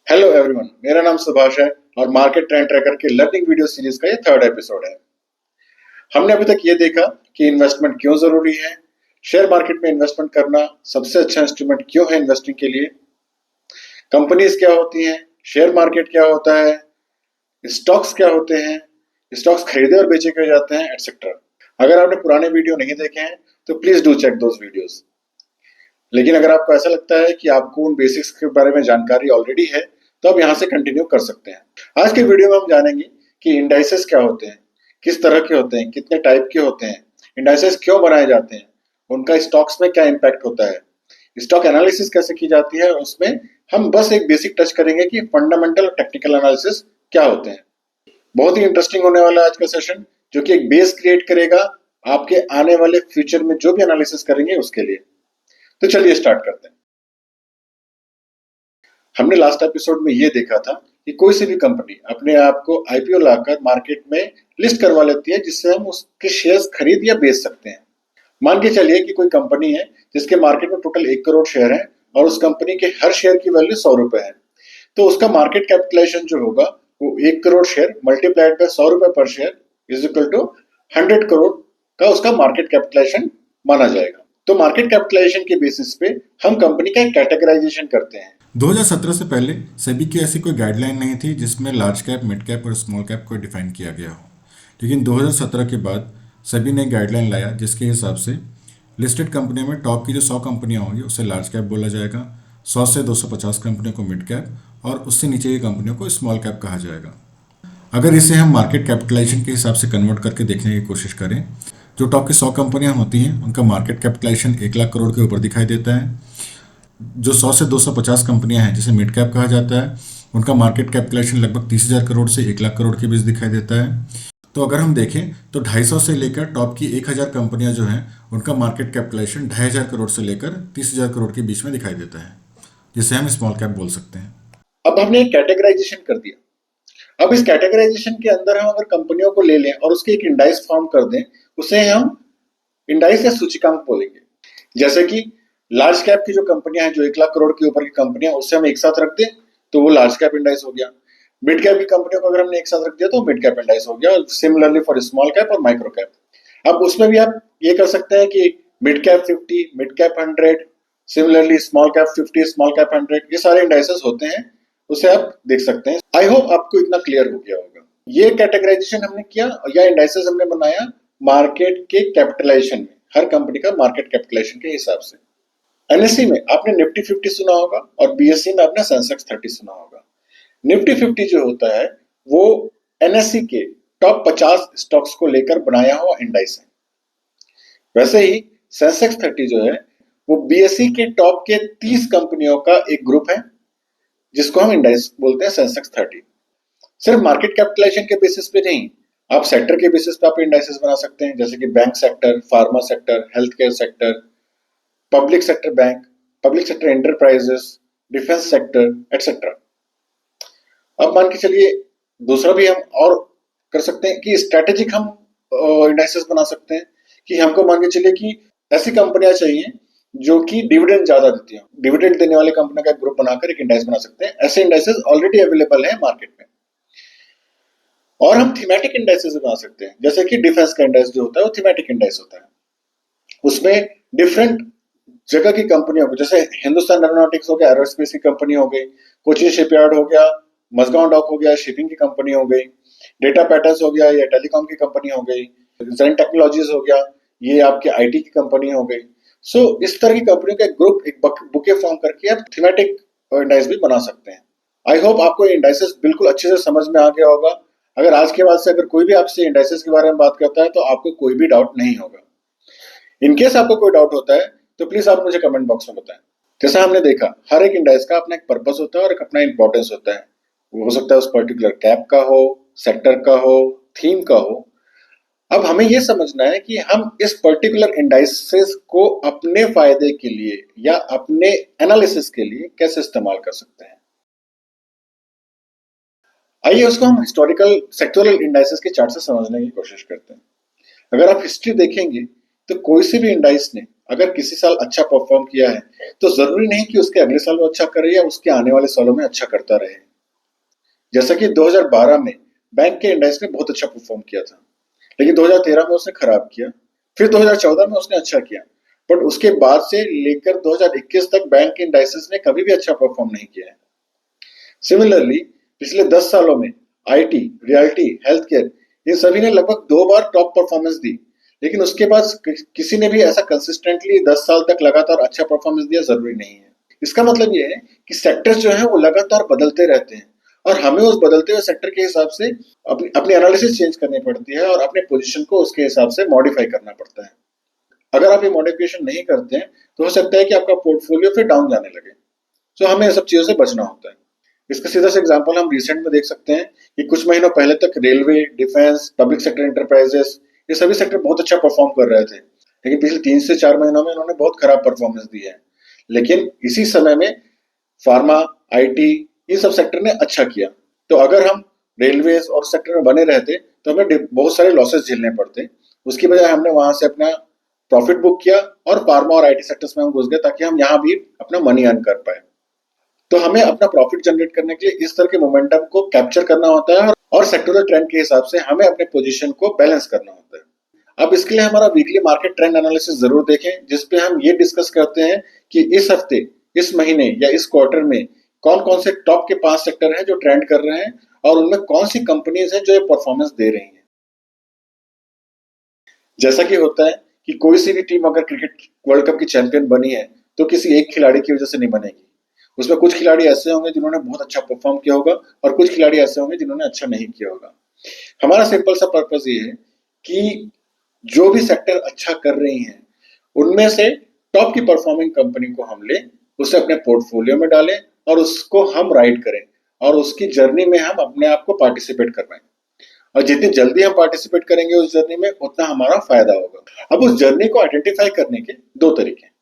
Hello everyone, मेरा नाम सुभाष है और मार्केट ट्रेंड ट्रैकर के लर्निंग वीडियो सीरीज का ये थर्ड एपिसोड है। हमने अभी तक ये देखा कि इन्वेस्टमेंट क्यों जरूरी है, शेयर मार्केट में इन्वेस्टमेंट करना सबसे अच्छा इंस्ट्रूमेंट क्यों है इन्वेस्टिंग के लिए, कंपनीज क्या होती हैं, शेयर मार्केट क्या होता है, स्टॉक्स क्या होते हैं, स्टॉक्स खरीदे और बेचे क्यों जाते हैं, एटसेट्रा। अगर आपने पुराने वीडियो नहीं देखे हैं तो please do check those videos. लेकिन अगर आपको ऐसा लगता है कि आपको उन बेसिक्स के बारे में जानकारी ऑलरेडी है तो आप यहाँ से कंटिन्यू कर सकते हैं। आज के वीडियो में हम जानेंगे कि इंडाइसेस क्या होते हैं, किस तरह के होते हैं, कितने टाइप के होते हैं, इंडाइसेस क्यों बनाए जाते हैं, उनका स्टॉक्स में क्या इम्पैक्ट होता है, स्टॉक एनालिसिस कैसे की जाती है, उसमें हम बस एक बेसिक टच करेंगे कि फंडामेंटल और टेक्निकल एनालिसिस क्या होते हैं। बहुत ही इंटरेस्टिंग होने वाला है आज का सेशन, जो कि एक बेस क्रिएट करेगा आपके आने वाले फ्यूचर में जो भी एनालिसिस करेंगे उसके लिए। तो चलिए स्टार्ट करते हैं। हमने लास्ट एपिसोड में ये देखा था कि कोई सी भी कंपनी अपने आप को आईपीओ लाकर मार्केट में लिस्ट करवा लेती है, जिससे हम उसके शेयर्स खरीद या बेच सकते हैं। मान के चलिए कि कोई कंपनी है जिसके मार्केट में टोटल 1 करोड़ शेयर है और उस कंपनी के हर शेयर की वैल्यू 100 रुपए है। तो उसका मार्केट कैपिटलाइजेशन जो होगा वो 1 करोड़ शेयर मल्टीप्लाइड बाय 100 रुपए पर share is equal to 100 crore का उसका मार्केट कैपिटलाइजेशन माना जाएगा। तो मार्केट कैपिटलाइजेशन के बेसिस पे हम कंपनी का कैटेगराइजेशन करते हैं। 2017 से पहले सेबी की ऐसी कोई गाइडलाइन नहीं थी जिसमें लार्ज कैप, मिड कैप और स्मॉल कैप को डिफाइन किया गया हो। लेकिन 2017 के बाद सेबी ने एक गाइडलाइन लाया जिसके हिसाब से लिस्टेड कंपनियों में टॉप की जो 100 कंपनियां होंगी उसे लार्ज कैप बोला जाएगा, 100 से 250 कंपनियों को मिड कैप और उससे नीचे की कंपनियों को स्मॉल कैप कहा जाएगा। अगर इसे हम मार्केट कैपिटलाइजेशन के हिसाब से कन्वर्ट करके देखने की कोशिश करें, जो टॉप की 100 कंपनियां होती हैं उनका मार्केट कैपिटलाइजेशन 1 लाख करोड़ के ऊपर दिखाई देता है। जो 100 से 250 कंपनियां हैं जिसे मिड कैप कहा जाता है, उनका मार्केट कैपिटलाइजेशन लगभग 30,000 करोड़ से 1 लाख करोड़ के बीच दिखाई देता है। तो अगर हम देखें तो 250 से लेकर टॉप की 1,000 कंपनियां जो हैं उनका मार्केट कैपिटलाइजेशन 2,500 करोड़ से लेकर 30,000 करोड़ के बीच में दिखाई देता है, जिसे हम स्मॉल कैप बोल सकते हैं। अब हमने एक कैटेगराइजेशन कर दिया। अब इस कैटेगराइजेशन के अंदर हम अगर कंपनियों को ले लें और उसके एक इंडाइस फॉर्म कर दें, उसे हम इंडाइस या सूचकांक बोलेंगे। जैसे कि लार्ज कैप की जो कंपनियां हैं, जो 1 लाख करोड़ के ऊपर की कंपनियां, उससे हम एक साथ रख दें तो वो लार्ज कैप इंडाइस हो गया। मिड कैप की कंपनियों को अगर हमने एक साथ रख दिया तो मिड कैप इंडाइस हो गया। और सिमिलरली फॉर स्मॉल कैप और माइक्रो कैप। अब उसमें भी आप ये कर सकते हैं कि mid cap 50, mid cap 100, similarly small cap 50, small cap 100, ये सारे इंडाइसेस होते हैं, उसे आप देख सकते हैं। आई होप आपको इतना क्लियर हो गया होगा। ये कैटेगराइजेशन हमने किया या इंडाइसेस हमने बनाया मार्केट के कैपिटलाइजेशन में, हर कंपनी का मार्केट कैपिटलाइजेशन के हिसाब से। एनएससी में आपने निफ्टी 50 सुना होगा और बीएससी में आपने सेंसेक्स 30 सुना होगा। निफ्टी 50 जो होता है वो एनएससी के टॉप 50 स्टॉक्स को लेकर बनाया हुआ इंडाइस है। वैसे ही सेंसेक्स 30 जो है वो बीएससी के टॉप के 30 कंपनियों का एक ग्रुप है, जिसको हम इंडाइस बोलते हैं सेंसेक्स 30। सिर्फ मार्केट कैपिटलाइजेशन के बेसिस पे नहीं, आप सेक्टर के बेसिस पे आप इंडाइसेस बना सकते हैं, जैसे कि bank sector, pharma sector, health care sector, public sector bank, public sector enterprises, defence sector, etcetera. अब मान के चलिए दूसरा भी हम और कर सकते हैं कि स्ट्रेटेजिक हम इंडाइसेस बना सकते हैं, कि हमको मान के चलिए कि ऐसी कंपनियां चाहिए जो कि डिविडेंड ज्यादा देती हो। डिविडेंड देने वाली कंपनी का एक ग्रुप बनाकर एक इंडाइस बना सकते हैं। ऐसे इंडाइसेस ऑलरेडी अवेलेबल है मार्केट में। और हम थीमेटिक इंडाइसेस बना सकते हैं, जैसे कि डिफेंस का इंडाइस जो होता है वो थीमेटिक इंडाइस होता है। उसमें डिफरेंट जगह की कंपनियों को, जैसे हिंदुस्तान एरोनॉटिक्स हो गया, एरोस्पेस की कंपनी हो गई, कोचिन शिपयार्ड हो गया, मजगांव डॉक हो गया, शिपिंग की कंपनी हो गई, डेटा पैटर्न्स हो गया, या टेलीकॉम की कंपनी हो गई, जेन टेक्नोलॉजीज हो गया, ये आपके आईटी की कंपनी हो गई। सो इस तरह की कंपनियों का एक ग्रुप, एक बुके फॉर्म करके आप थीमेटिक इंडाइस भी बना सकते हैं। आई होप आपको इंडाइसेस बिल्कुल अच्छे से समझ में आ गया होगा। अगर आज के बाद से अगर कोई भी आपसे इंडाइसेस के बारे में बात करता है तो आपको कोई भी डाउट नहीं होगा। इनकेस आपको कोई डाउट होता है तो प्लीज आप मुझे कमेंट बॉक्स में बताएं। जैसा हमने देखा, हर एक इंडेक्स का अपना एक पर्पस होता है और एक अपना इंपॉर्टेंस होता है। वो हो सकता है उस पर्टिकुलर कैप का हो, सेक्टर का हो, थीम का हो। अब हमें यह समझना है कि हम इस पर्टिकुलर इंडाइसेस को अपने फायदे के लिए या अपने एनालिसिस के लिए कैसे इस्तेमाल कर सकते हैं। आइए उसको हम हिस्टोरिकल सेक्टोरल इंडाइसेस के चार्ट से समझने की कोशिश करते हैं। अगर आप हिस्ट्री देखेंगे तो कोई सी भी इंडाइस ने अगर किसी साल अच्छा परफॉर्म किया है तो जरूरी नहीं कि उसके अगले साल वो अच्छा करे या उसके आने वाले सालों में अच्छा करता रहे। जैसा कि 2012 में बैंक के इंडेक्स ने बहुत अच्छा परफॉर्म किया था, लेकिन 2013 में उसने खराब किया। फिर 2014 में उसने अच्छा किया, बट उसके बाद से लेकर 2021 तक बैंक के इंडाइसेस ने कभी भी अच्छा परफॉर्म नहीं किया है। सिमिलरली पिछले 10 सालों में आईटी, रियल्टी, हेल्थ केयर, इन सभी ने लगभग 2 बार टॉप परफॉर्मेंस दी, लेकिन उसके बाद किसी ने भी ऐसा कंसिस्टेंटली 10 साल तक लगातार अच्छा परफॉर्मेंस दिया जरूरी नहीं है। इसका मतलब ये है कि सेक्टर्स जो है वो लगातार बदलते रहते हैं और हमें उस बदलते हुए सेक्टर के हिसाब से अपनी अपनी एनालिसिस चेंज करनी पड़ती है और अपने पोजीशन को उसके हिसाब से मॉडिफाई करना पड़ता है। अगर आप ये मॉडिफिकेशन नहीं करते हैं तो हो सकता है कि आपका पोर्टफोलियो फिर डाउन जाने लगे। तो हमें इन सब चीजों से बचना होता है। इसका सीधा सा एग्जांपल हम रिसेंट में देख सकते हैं कि कुछ महीनों पहले तक railway, defence, public sector enterprises, ये सभी सेक्टर बहुत अच्छा परफॉर्म कर रहे थे, लेकिन पिछले 3 से 4 महीनों में इन्होंने बहुत खराब परफॉर्मेंस दी है। लेकिन इसी समय में फार्मा, आईटी, इन सब सेक्टर ने अच्छा किया। तो अगर हम रेलवेज और सेक्टर में बने रहते तो हमें बहुत सारे लॉसेस झेलने पड़ते। उसकी बजाय हमने वहां से अपना प्रॉफिट बुक किया और फार्मा और आईटी सेक्टर्स में हम घुस गए ताकि हम यहाँ भी अपना मनी अर्न कर पाए। तो हमें अपना प्रॉफिट जनरेट करने के लिए इस तरह के मोमेंटम को कैप्चर करना होता है और सेक्टोरल ट्रेंड के हिसाब से हमें अपने पोजीशन को बैलेंस करना होता है। अब इसके लिए हमारा वीकली मार्केट ट्रेंड एनालिसिस जरूर देखें, जिसपे हम ये डिस्कस करते हैं कि इस हफ्ते, इस महीने या इस क्वार्टर में कौन कौन से टॉप के 5 सेक्टर हैं जो ट्रेंड कर रहे हैं और उनमें कौन सी कंपनीज हैं जो ये परफॉर्मेंस दे रही हैं। जैसा कि होता है कि कोई सी भी टीम अगर क्रिकेट वर्ल्ड कप की चैंपियन बनी है तो किसी एक खिलाड़ी की वजह से नहीं बनेगी। उसमें कुछ खिलाड़ी ऐसे होंगे जिन्होंने बहुत अच्छा परफॉर्म किया होगा और कुछ खिलाड़ी ऐसे होंगे जिन्होंने अच्छा नहीं किया होगा। हमारा सिंपल सा पर्पज ये है कि जो भी सेक्टर अच्छा कर रही हैं उनमें से टॉप की परफॉर्मिंग कंपनी को हम लें, उसे अपने पोर्टफोलियो में डालें और उसको हम राइड करें और उसकी जर्नी में हम अपने आप को पार्टिसिपेट करवाएं। और जितनी जल्दी हम पार्टिसिपेट करेंगे उस जर्नी में उतना हमारा फायदा होगा। अब उस जर्नी को आइडेंटिफाई करने के 2 तरीके हैं।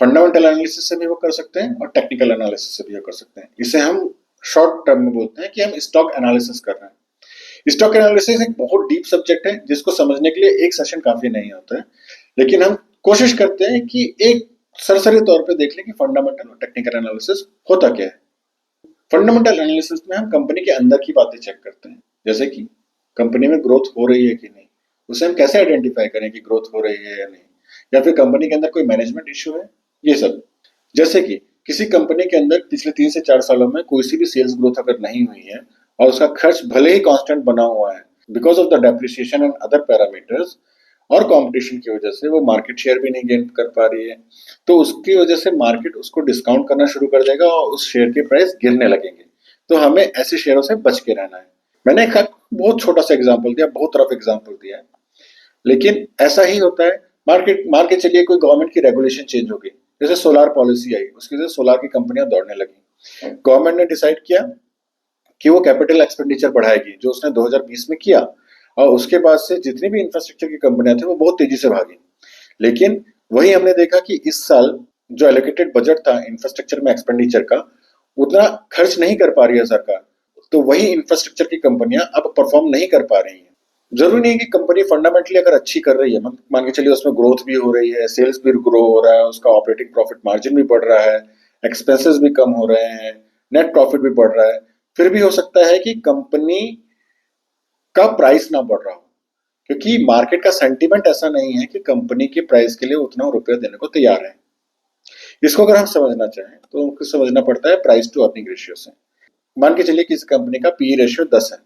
फंडामेंटल एनालिसिस से भी वो कर सकते हैं और टेक्निकल एनालिसिस से भी वो कर सकते हैं। इसे हम शॉर्ट टर्म में बोलते हैं कि हम स्टॉक एनालिसिस कर रहे हैं। स्टॉक एनालिसिस एक बहुत डीप सब्जेक्ट है जिसको समझने के लिए एक सेशन काफी नहीं होता है, लेकिन हम कोशिश करते हैं कि एक सरसरी तौर पे देख लें कि फंडामेंटल और टेक्निकल एनालिसिस होता क्या है। फंडामेंटल एनालिसिस में हम कंपनी के अंदर की बातें चेक करते हैं, जैसे कि कंपनी में ग्रोथ हो रही है कि नहीं, उसे हम कैसे आइडेंटिफाई करें कि ग्रोथ हो रही है या नहीं, या फिर कंपनी के अंदर कोई मैनेजमेंट इश्यू है, ये सब। जैसे कि किसी कंपनी के अंदर पिछले 3 से 4 सालों में कोई सी भी सेल्स ग्रोथ अगर नहीं हुई है और उसका खर्च भले ही कांस्टेंट बना हुआ है because of the depreciation and other parameters और कंपटीशन की वजह से वो मार्केट शेयर भी नहीं गेन कर पा रही है, तो उसकी वजह से मार्केट उसको डिस्काउंट करना शुरू कर देगा और उस शेयर के प्राइस गिरने लगेंगे। तो हमें ऐसे शेयरों से बच के रहना है। मैंने एक बहुत छोटा सा एग्जाम्पल दिया, बहुत तरफ एग्जाम्पल दिया है, लेकिन ऐसा ही होता है। मार्केट मान के चलिए कोई गवर्नमेंट की रेगुलेशन चेंज हो गई, जैसे सोलार पॉलिसी आई, उसकी वजह से सोलार की कंपनियां दौड़ने लगी। गवर्नमेंट ने डिसाइड किया कि वो कैपिटल एक्सपेंडिचर बढ़ाएगी, जो उसने 2020 में किया, और उसके बाद से जितनी भी इंफ्रास्ट्रक्चर की कंपनियां थी वो बहुत तेजी से भागी। लेकिन वही हमने देखा कि इस साल जो एलोकेटेड बजट था इंफ्रास्ट्रक्चर में एक्सपेंडिचर का, उतना खर्च नहीं कर पा रही है सरकार। तो वही इंफ्रास्ट्रक्चर की कंपनियां अब परफॉर्म नहीं कर पा रही हैं। जरूरी नहीं कि कंपनी फंडामेंटली अगर अच्छी कर रही है, मान के चलिए उसमें ग्रोथ भी हो रही है, सेल्स भी ग्रो हो रहा है, उसका ऑपरेटिंग प्रॉफिट मार्जिन भी बढ़ रहा है, एक्सपेंसेस भी कम हो रहे हैं, नेट प्रॉफिट भी बढ़ रहा है, फिर भी हो सकता है कि कंपनी का प्राइस ना बढ़ रहा हो, क्योंकि मार्केट का सेंटीमेंट ऐसा नहीं है कि कंपनी के प्राइस के लिए उतना रुपया देने को तैयार है। इसको अगर हम समझना चाहें तो हमको समझना पड़ता है प्राइस टू अर्निंग रेशियो से। मान के चलिए किसी कंपनी का पी रेशियो 10 है।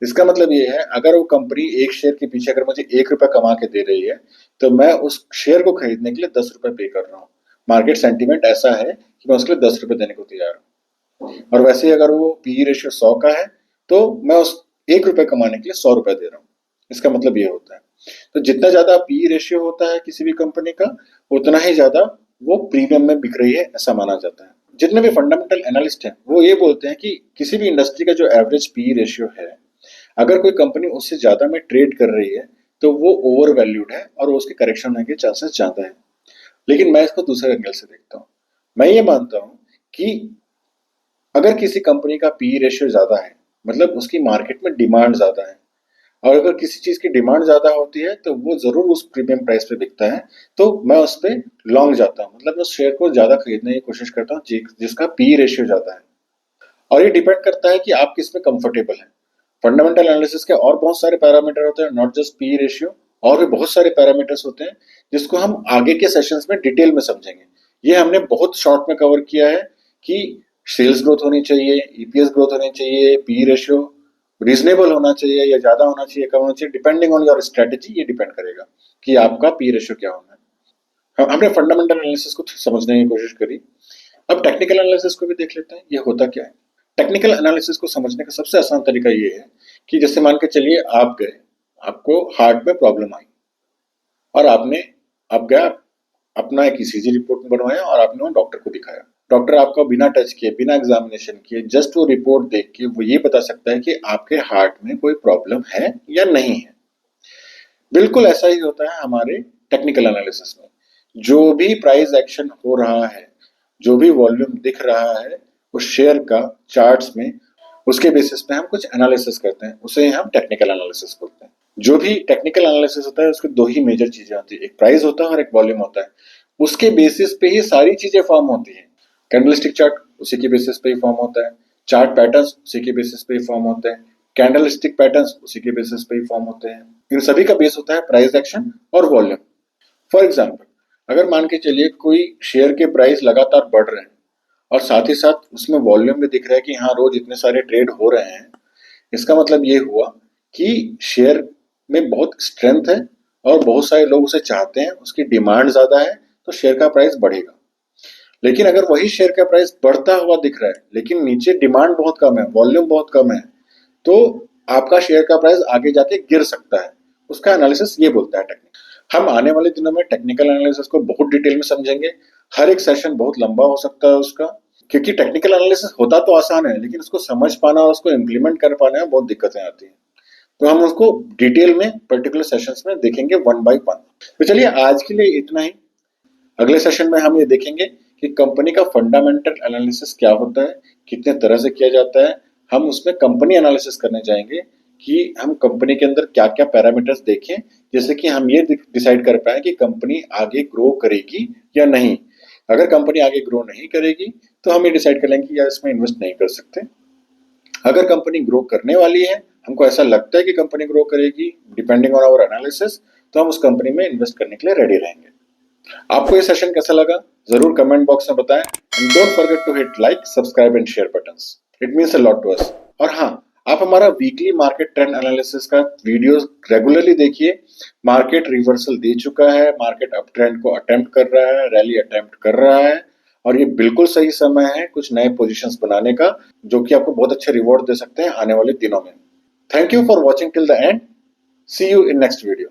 इसका मतलब ये है अगर वो कंपनी एक शेयर के पीछे अगर मुझे 1 रुपया कमा के दे रही है तो मैं उस शेयर को खरीदने के लिए 10 रुपए पे कर रहा हूँ। मार्केट सेंटीमेंट ऐसा है कि मैं उसके लिए 10 रुपए देने को तैयार हूँ। और वैसे ही अगर वो पी रेशियो 100 का है तो मैं उस 1 रुपए कमाने के लिए 100 रुपए दे रहा हूँ। इसका मतलब ये होता है। तो जितना ज्यादा पी रेशियो होता है किसी भी कंपनी का, उतना ही ज्यादा वो प्रीमियम में बिक रही है, ऐसा माना जाता है। जितने भी फंडामेंटल एनालिस्ट हैं वो ये बोलते हैं कि किसी भी इंडस्ट्री का जो एवरेज पी रेशियो है, अगर कोई कंपनी उससे ज्यादा में ट्रेड कर रही है तो वो ओवर वैल्यूड है और उसके करेक्शन होने के चांसेस ज्यादा है। लेकिन मैं इसको दूसरे एंगल से देखता हूँ। मैं ये मानता हूँ कि अगर किसी कंपनी का पी रेशियो ज्यादा है, मतलब उसकी मार्केट में डिमांड ज्यादा है, और अगर किसी चीज की डिमांड ज्यादा होती है तो वो जरूर उस प्रीमियम प्राइस पे बिकता है, तो मैं उस पर लॉन्ग जाता हूँ, मतलब उस शेयर को ज्यादा खरीदने की कोशिश करता हूँ जिसका पी रेशियो ज्यादा है। और ये डिपेंड करता है कि आप किस में कंफर्टेबल हैं। फंडामेंटल एनालिसिस के और बहुत सारे पैरामीटर होते हैं, नॉट जस्ट पी रेशियो, और भी बहुत सारे पैरामीटर्स होते हैं जिसको हम आगे के सेशंस में डिटेल में समझेंगे। ये हमने बहुत शॉर्ट में कवर किया है कि सेल्स ग्रोथ होनी चाहिए, ईपीएस ग्रोथ होनी चाहिए, पी रेशियो रीजनेबल होना चाहिए या ज्यादा होना चाहिए, कम होना चाहिए, डिपेंडिंग ऑन योर स्ट्रेटेजी ये डिपेंड करेगा कि आपका पी रेशियो क्या होना है। हमने फंडामेंटल एनालिसिस को समझने की कोशिश करी। अब टेक्निकल एनालिसिस को भी देख लेते हैं, ये होता क्या है। टेक्निकल एनालिसिस को समझने का सबसे आसान तरीका ये है कि जैसे मान के चलिए आप गए, आपको हार्ट में प्रॉब्लम आई और आप गया, अपना एक ईसीजी रिपोर्ट बनवाया और आपने वो डॉक्टर को दिखाया। डॉक्टर आपका बिना टच किए, बिना एग्जामिनेशन किए, जस्ट वो रिपोर्ट देख के वो ये बता सकता है कि आपके हार्ट में कोई प्रॉब्लम है या नहीं है। बिल्कुल ऐसा ही होता है हमारे टेक्निकल एनालिसिस में। जो भी प्राइस एक्शन हो रहा है, जो भी वॉल्यूम दिख रहा है उस शेयर का चार्ट्स में, उसके बेसिस पे हम कुछ एनालिसिस करते हैं, उसे हम टेक्निकल एनालिसिस बोलते हैं। जो भी टेक्निकल एनालिसिस होता है उसके दो ही मेजर चीजें होती है, एक प्राइस होता है और एक वॉल्यूम होता है। उसके बेसिस पे ही सारी चीजें फॉर्म होती है। कैंडलस्टिक चार्ट उसी के बेसिस पे ही फॉर्म होता है, चार्ट पैटर्न्स उसी के बेसिस पे ही फॉर्म होते हैं, कैंडलस्टिक पैटर्न्स उसी के बेसिस पे ही फॉर्म होते हैं। इन सभी का बेस होता है प्राइस एक्शन और वॉल्यूम। फॉर एग्जाम्पल, अगर मान के चलिए कोई शेयर के प्राइस लगातार बढ़ रहे हैं और साथ ही साथ उसमें वॉल्यूम भी दिख रहा है कि हाँ रोज इतने सारे ट्रेड हो रहे हैं, इसका मतलब ये हुआ कि शेयर में बहुत स्ट्रेंथ है और बहुत सारे लोग उसे चाहते हैं, उसकी डिमांड ज्यादा है, तो शेयर का प्राइस बढ़ेगा। लेकिन अगर वही शेयर का प्राइस बढ़ता हुआ दिख रहा है लेकिन नीचे डिमांड बहुत कम है, वॉल्यूम बहुत कम है, तो आपका शेयर का प्राइस आगे जाके गिर सकता है। उसका एनालिसिस ये बोलता है टेक्निक। हम आने वाले दिनों में टेक्निकल एनालिसिस को बहुत डिटेल में समझेंगे। हर एक सेशन बहुत लंबा हो सकता है उसका, क्योंकि टेक्निकल एनालिसिस होता तो आसान है लेकिन उसको समझ पाना और उसको इम्प्लीमेंट कर पाने में बहुत दिक्कतें आती हैं। तो हम उसको डिटेल में पर्टिकुलर सेशंस में देखेंगे वन बाय वन। तो चलिए आज के लिए इतना ही। अगले सेशन में हम ये देखेंगे कि कंपनी का फंडामेंटल एनालिसिस क्या होता है, कितने तरह से किया जाता है। हम उसमें कंपनी एनालिसिस करने जाएंगे कि हम कंपनी के अंदर क्या क्या पैरामीटर्स देखें, जैसे कि हम ये डिसाइड कर पाए कि कंपनी आगे ग्रो करेगी या नहीं। अगर कंपनी आगे ग्रो नहीं करेगी तो हम ये डिसाइड कर लेंगे कि यार इसमें इन्वेस्ट नहीं कर सकते। अगर कंपनी ग्रो करने वाली है, हमको ऐसा लगता है कि कंपनी ग्रो करेगी डिपेंडिंग ऑन आवर एनालिसिस, तो हम उस कंपनी में इन्वेस्ट करने के लिए रेडी रहेंगे। आपको ये सेशन कैसा लगा जरूर कमेंट बॉक्स में बताएं, and don't forget to hit like, subscribe and share buttons, it means a lot to us. और हाँ, आप हमारा वीकली मार्केट ट्रेंड एनालिसिस का वीडियोस रेगुलरली देखिए। मार्केट रिवर्सल दे चुका है, मार्केट अप ट्रेंड को अटेम्प्ट कर रहा है, रैली अटेम्प्ट कर रहा है, और ये बिल्कुल सही समय है कुछ नए पोजीशंस बनाने का, जो कि आपको बहुत अच्छे रिवॉर्ड दे सकते हैं आने वाले दिनों में। Thank you for watching till the end. See you in next video.